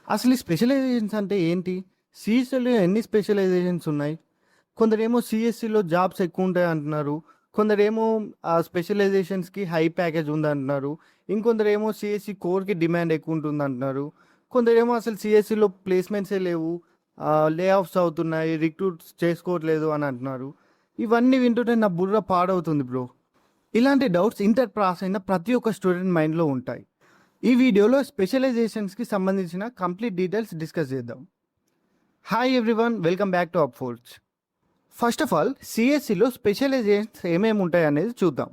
అసలు ఈ స్పెషలైజేషన్స్ అంటే ఏంటి? సీఎస్ఈలో ఎన్ని స్పెషలైజేషన్స్ ఉన్నాయి? కొందరేమో సీఎస్ఈలో జాబ్స్ ఎక్కువ ఉంటాయి అంటున్నారు. కొందరేమో ఆ స్పెషలైజేషన్స్‌కి హై ప్యాకేజ్ ఉందంటున్నారు. ఇంకొందరేమో సీఎస్ఈ కోర్‌కి డిమాండ్ ఎక్కువ ఉంటుందంటున్నారు. కొందరేమో అసలు సీఎస్ఈలో ప్లేస్‌మెంట్సే లేవు. లే ఆఫ్స్ అవుతున్నాయి. రిక్రూట్స్ చేసుకోవట్లేదు అని అంటున్నారు. ఇవన్నీ వింటుంటే నా బుర్ర పాడవుతుంది బ్రో. ఇలాంటి డౌట్స్ ఇంటర్ పాస్ అయిన ప్రతి ఒక్క స్టూడెంట్ మైండ్‌లో ఉంటాయి. ఈ వీడియోలో స్పెషలైజేషన్స్‌కి సంబంధించిన కంప్లీట్ డీటెయిల్స్ డిస్కస్ చేద్దాం. Hi everyone, welcome back to Upfords. First of all సిఎస్సిలో స్పెషలైజేషన్స్ ఏమేమి ఉంటాయి అనేది చూద్దాం.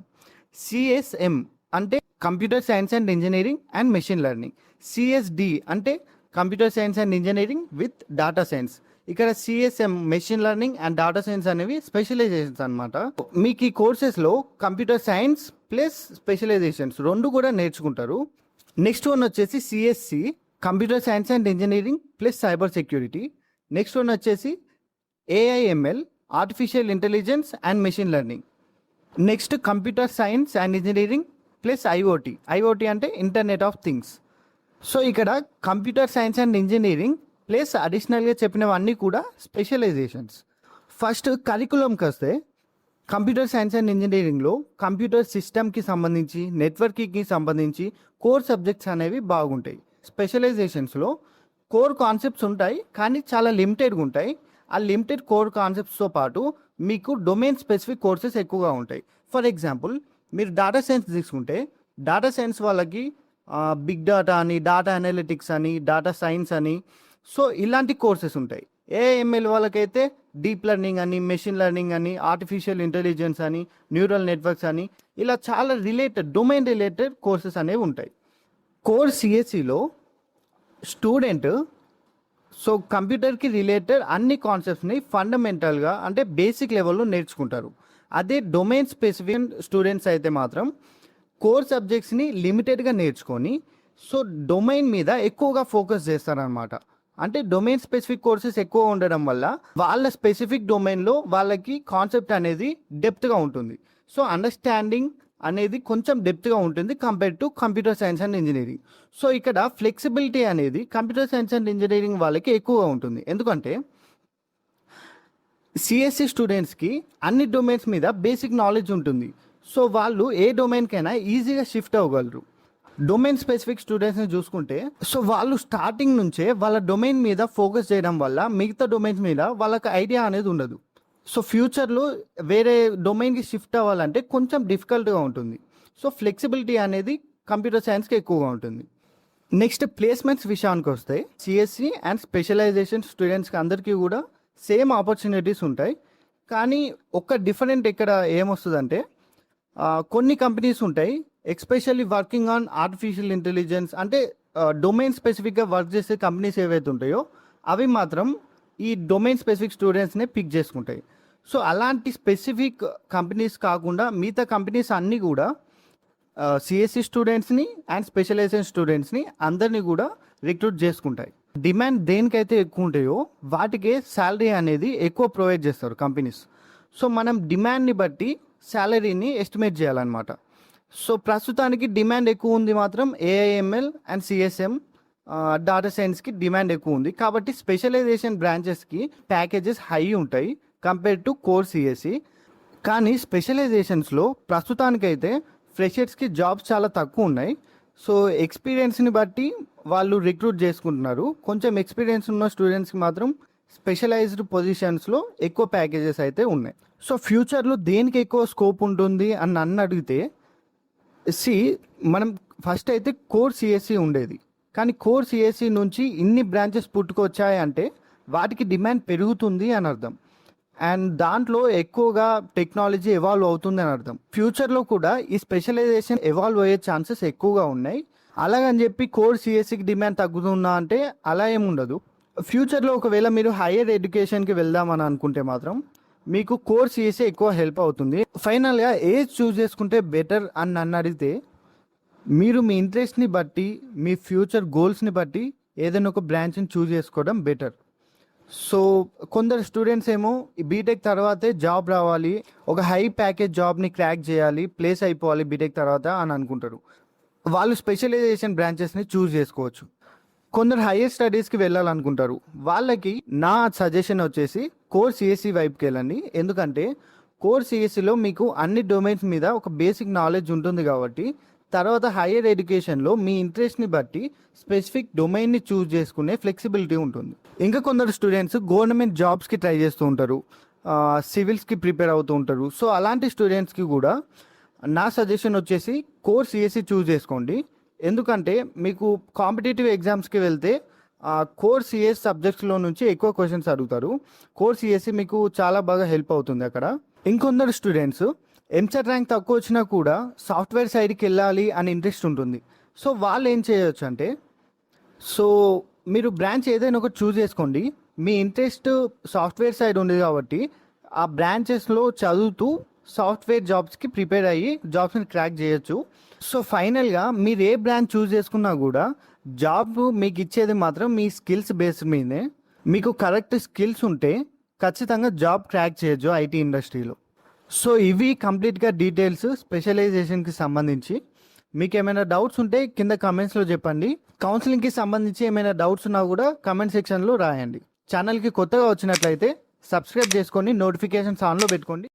సిఎస్ఎం అంటే computer science and engineering and machine learning. CSD అంటే computer science and engineering with data science. ఇక్కడ CSM machine learning and data science అనేవి specializations అనమాట. మీకు ఈ కోర్సెస్లో కంప్యూటర్ సైన్స్ ప్లస్ స్పెషలైజేషన్స్ రెండు కూడా నేర్చుకుంటారు. నెక్స్ట్ వన్ వచ్చేసి CSE computer science and engineering plus cyber security. Next one వచ్చేసి AIML artificial intelligence and machine learning. Next computer science and engineering plus IoT. IoT అంటే ఇంటర్నెట్ ఆఫ్ థింగ్స్. సో ఇక్కడ computer science and engineering plus అడిషనల్గా చెప్పినవన్నీ కూడా specialisations. First కరికులంకి వస్తే computer science and ఇంజనీరింగ్లో computer సిస్టమ్కి సంబంధించి నెట్వర్కింగ్కి సంబంధించి కోర్ సబ్జెక్ట్స్ అనేవి బాగుంటాయి. స్పెషలైజేషన్స్లో కోర్ కాన్సెప్ట్స్ ఉంటాయి కానీ చాలా లిమిటెడ్గా ఉంటాయి. ఆ లిమిటెడ్ కోర్ కాన్సెప్ట్స్తో పాటు మీకు డొమైన్ స్పెసిఫిక్ కోర్సెస్ ఎక్కువగా ఉంటాయి. ఫర్ ఎగ్జాంపుల్ మీరు డేటా సైన్స్ తీసుకుంటే డేటా సైన్స్ వాళ్ళకి బిగ్ డేటా అని, డేటా అనలిటిక్స్ అని, డేటా సైన్స్ అని, సో ఇలాంటి కోర్సెస్ ఉంటాయి. ఏఎంఎల్ వాళ్ళకైతే డీప్ లెర్నింగ్ అని, మెషిన్ లెర్నింగ్ అని, ఆర్టిఫిషియల్ ఇంటెలిజెన్స్ అని, న్యూరల్ నెట్వర్క్స్ అని, ఇలా చాలా డొమైన్ రిలేటెడ్ కోర్సెస్ అనేవి ఉంటాయి. కోర్ సిఎస్సిలో స్టూడెంట్ సో కంప్యూటర్కి రిలేటెడ్ అన్ని కాన్సెప్ట్స్ని ఫండమెంటల్గా అంటే బేసిక్ లెవెల్లో నేర్చుకుంటారు. అదే డొమైన్ స్పెసిఫిక్ స్టూడెంట్స్ అయితే మాత్రం కోర్ సబ్జెక్ట్స్ని లిమిటెడ్గా నేర్చుకొని సో డొమైన్ మీద ఎక్కువగా ఫోకస్ చేస్తారనమాట. అంటే డొమైన్ స్పెసిఫిక్ కోర్సెస్ ఎక్కువ ఉండడం వల్ల వాళ్ళ స్పెసిఫిక్ డొమైన్లో వాళ్ళకి కాన్సెప్ట్ అనేది డెప్త్గా ఉంటుంది. సో అండర్స్టాండింగ్ అనేది కొంచెం డెప్త్గా ఉంటుంది compare to computer science and engineering. So ఇక్కడ ఫ్లెక్సిబిలిటీ అనేది కంప్యూటర్ సైన్స్ అండ్ ఇంజనీరింగ్ వాళ్ళకి ఎక్కువగా ఉంటుంది. ఎందుకంటే సిఎస్సి స్టూడెంట్స్కి అన్ని డొమైన్స్ మీద బేసిక్ నాలెడ్జ్ ఉంటుంది. సో వాళ్ళు ఏ డొమైన్కైనా ఈజీగా షిఫ్ట్ అవ్వగలరు. డొమైన్ స్పెసిఫిక్ స్టూడెంట్స్ని చూసుకుంటే సో వాళ్ళు స్టార్టింగ్ నుంచే వాళ్ళ డొమైన్ మీద ఫోకస్ చేయడం వల్ల మిగతా డొమైన్స్ మీద వాళ్ళకి ఐడియా అనేది ఉండదు. సో ఫ్యూచర్లో వేరే డొమైన్కి షిఫ్ట్ అవ్వాలంటే కొంచెం డిఫికల్ట్గా ఉంటుంది. సో ఫ్లెక్సిబిలిటీ అనేది కంప్యూటర్ సైన్స్కి ఎక్కువగా ఉంటుంది. నెక్స్ట్ ప్లేస్మెంట్స్ విషయానికి వస్తే సిఎస్సి అండ్ స్పెషలైజేషన్ స్టూడెంట్స్కి అందరికీ కూడా సేమ్ ఆపర్చునిటీస్ ఉంటాయి. కానీ ఒక డిఫరెంట్ ఇక్కడ ఏమొస్తుందంటే కొన్ని కంపెనీస్ ఉంటాయి especially working on artificial intelligence అంటే డొమైన్ స్పెసిఫిక్గా వర్క్ చేసే కంపెనీస్ ఏవైతే ఉంటాయో అవి మాత్రం ఈ డొమైన్ స్పెసిఫిక్ స్టూడెంట్స్నే పిక్ చేసుకుంటాయి. సో అలాంటి స్పెసిఫిక్ కంపెనీస్ కాకుండా మిగతా కంపెనీస్ అన్నీ కూడా సిఎస్సి స్టూడెంట్స్ని అండ్ స్పెషలైజేషన్ స్టూడెంట్స్ని అందరినీ కూడా రిక్రూట్ చేసుకుంటాయి. డిమాండ్ దేనికైతే ఎక్కువ ఉంటాయో వాటికే శాలరీ అనేది ఎక్కువ ప్రొవైడ్ చేస్తారు కంపెనీస్. సో మనం డిమాండ్ని బట్టి శాలరీని ఎస్టిమేట్ చేయాలన్నమాట. సో ప్రస్తుతానికి డిమాండ్ ఎక్కువ ఉంది మాత్రం ఏఐఎంఎల్ అండ్ సిఎస్ఎం డాటా సైన్స్కి డిమాండ్ ఎక్కువ ఉంది. కాబట్టి స్పెషలైజేషన్ బ్రాంచెస్కి ప్యాకేజెస్ హై ఉంటాయి కంపేర్ టు కోర్ సిఎస్సి. కానీ స్పెషలైజేషన్స్లో ప్రస్తుతానికైతే ఫ్రెషర్స్కి జాబ్స్ చాలా తక్కువ ఉన్నాయి. సో ఎక్స్పీరియన్స్ని బట్టి వాళ్ళు రిక్రూట్ చేసుకుంటున్నారు. కొంచెం ఎక్స్పీరియన్స్ ఉన్న స్టూడెంట్స్కి మాత్రం స్పెషలైజ్డ్ పొజిషన్స్లో ఎక్కువ ప్యాకేజెస్ అయితే ఉన్నాయి. సో ఫ్యూచర్లో దేనికి ఎక్కువ స్కోప్ ఉంటుంది అని నన్ను అడిగితే మనం ఫస్ట్ అయితే కోర్ సిఎస్సి ఉండేది. కానీ కోర్ సిఎస్సి నుంచి ఇన్ని బ్రాంచెస్ పుట్టుకొచ్చాయి అంటే వాటికి డిమాండ్ పెరుగుతుంది అని అర్థం. అండ్ దాంట్లో ఎక్కువగా టెక్నాలజీ ఎవాల్వ్ అవుతుంది అని అర్థం. ఫ్యూచర్లో కూడా ఈ స్పెషలైజేషన్ ఎవాల్వ్ అయ్యే ఛాన్సెస్ ఎక్కువగా ఉన్నాయి. అలాగని చెప్పి కోర్ సిఎస్సికి డిమాండ్ తగ్గుతుందా అంటే అలా ఏముండదు. ఫ్యూచర్లో ఒకవేళ మీరు హైయర్ ఎడ్యుకేషన్కి వెళ్దామని అనుకుంటే మాత్రం మీకు కోర్ సిఎస్సి ఎక్కువ హెల్ప్ అవుతుంది. ఫైనల్గా ఏజ్ చూస్ చేసుకుంటే బెటర్ అని నన్ను అడిగితే మీరు మీ ఇంట్రెస్ట్ని బట్టి మీ ఫ్యూచర్ గోల్స్ని బట్టి ఏదైనా ఒక బ్రాంచ్ని చూస్ చేసుకోవడం బెటర్. సో కొందరు స్టూడెంట్స్ ఏమో బీటెక్ తర్వాతే జాబ్ రావాలి, ఒక హై ప్యాకేజ్ జాబ్ని క్రాక్ చేయాలి, ప్లేస్ అయిపోవాలి బీటెక్ తర్వాత అని అనుకుంటారు. వాళ్ళు స్పెషలైజేషన్ బ్రాంచెస్ని చూస్ చేసుకోవచ్చు. కొందరు హైయర్ స్టడీస్కి వెళ్ళాలనుకుంటారు. వాళ్ళకి నా సజెషన్ వచ్చేసి కోర్ సిఎస్సి వైపుకి వెళ్ళండి. ఎందుకంటే కోర్ సిఎస్సిలో మీకు అన్ని డొమైన్స్ మీద ఒక బేసిక్ నాలెడ్జ్ ఉంటుంది కాబట్టి తర్వాత హైయర్ ఎడ్యుకేషన్లో మీ ఇంట్రెస్ట్ని బట్టి స్పెసిఫిక్ డొమైన్ని చూస్ చేసుకునే ఫ్లెక్సిబిలిటీ ఉంటుంది. ఇంకా కొందరు స్టూడెంట్స్ గవర్నమెంట్ జాబ్స్కి ట్రై చేస్తూ ఉంటారు, సివిల్స్కి ప్రిపేర్ అవుతూ ఉంటారు. సో అలాంటి స్టూడెంట్స్కి కూడా నా సజెషన్ వచ్చేసి కోర్ సిఎస్సి చూస్ చేసుకోండి. ఎందుకంటే మీకు కాంపిటేటివ్ ఎగ్జామ్స్కి వెళ్తే కోర్ సిఎస్ సబ్జెక్ట్స్లో నుంచి ఎక్కువ క్వశ్చన్స్ అడుగుతారు. కోర్ సిఎస్సి మీకు చాలా బాగా హెల్ప్ అవుతుంది అక్కడ. ఇంకొందరు స్టూడెంట్స్ ఎంసెట్ ర్యాంక్ తక్కువ వచ్చినా కూడా సాఫ్ట్వేర్ సైడ్కి వెళ్ళాలి అని ఇంట్రెస్ట్ ఉంటుంది. సో వాళ్ళు ఏం చేయొచ్చు అంటే, సో మీరు బ్రాంచ్ ఏదైనా ఒకటి చూస్ చేసుకోండి. మీ ఇంట్రెస్ట్ సాఫ్ట్వేర్ సైడ్ ఉంది కాబట్టి ఆ బ్రాంచెస్లో చదువుతూ సాఫ్ట్వేర్ జాబ్స్కి ప్రిపేర్ అయ్యి జాబ్స్ని క్రాక్ చేయొచ్చు. సో ఫైనల్గా మీరు ఏ బ్రాంచ్ చూస్ చేసుకున్నా కూడా జాబ్ మీకు ఇచ్చేది మాత్రం మీ స్కిల్స్ బేస్డ్ మీదే. మీకు కరెక్ట్ స్కిల్స్ ఉంటే ఖచ్చితంగా జాబ్ క్రాక్ చేయొచ్చు ఐటీ ఇండస్ట్రీలో. సో ఇవి కంప్లీట్గా డీటెయిల్స్ స్పెషలైజేషన్కి సంబంధించి. మీకు ఏమైనా డౌట్స్ ఉంటే కింద కమెంట్స్లో చెప్పండి. కౌన్సిలింగ్కి సంబంధించి ఏమైనా డౌట్స్ ఉన్నా కూడా కమెంట్ సెక్షన్లో రాయండి. ఛానల్కి కొత్తగా వచ్చినట్లయితే సబ్స్క్రైబ్ చేసుకొని నోటిఫికేషన్స్ ఆన్లో పెట్టుకోండి.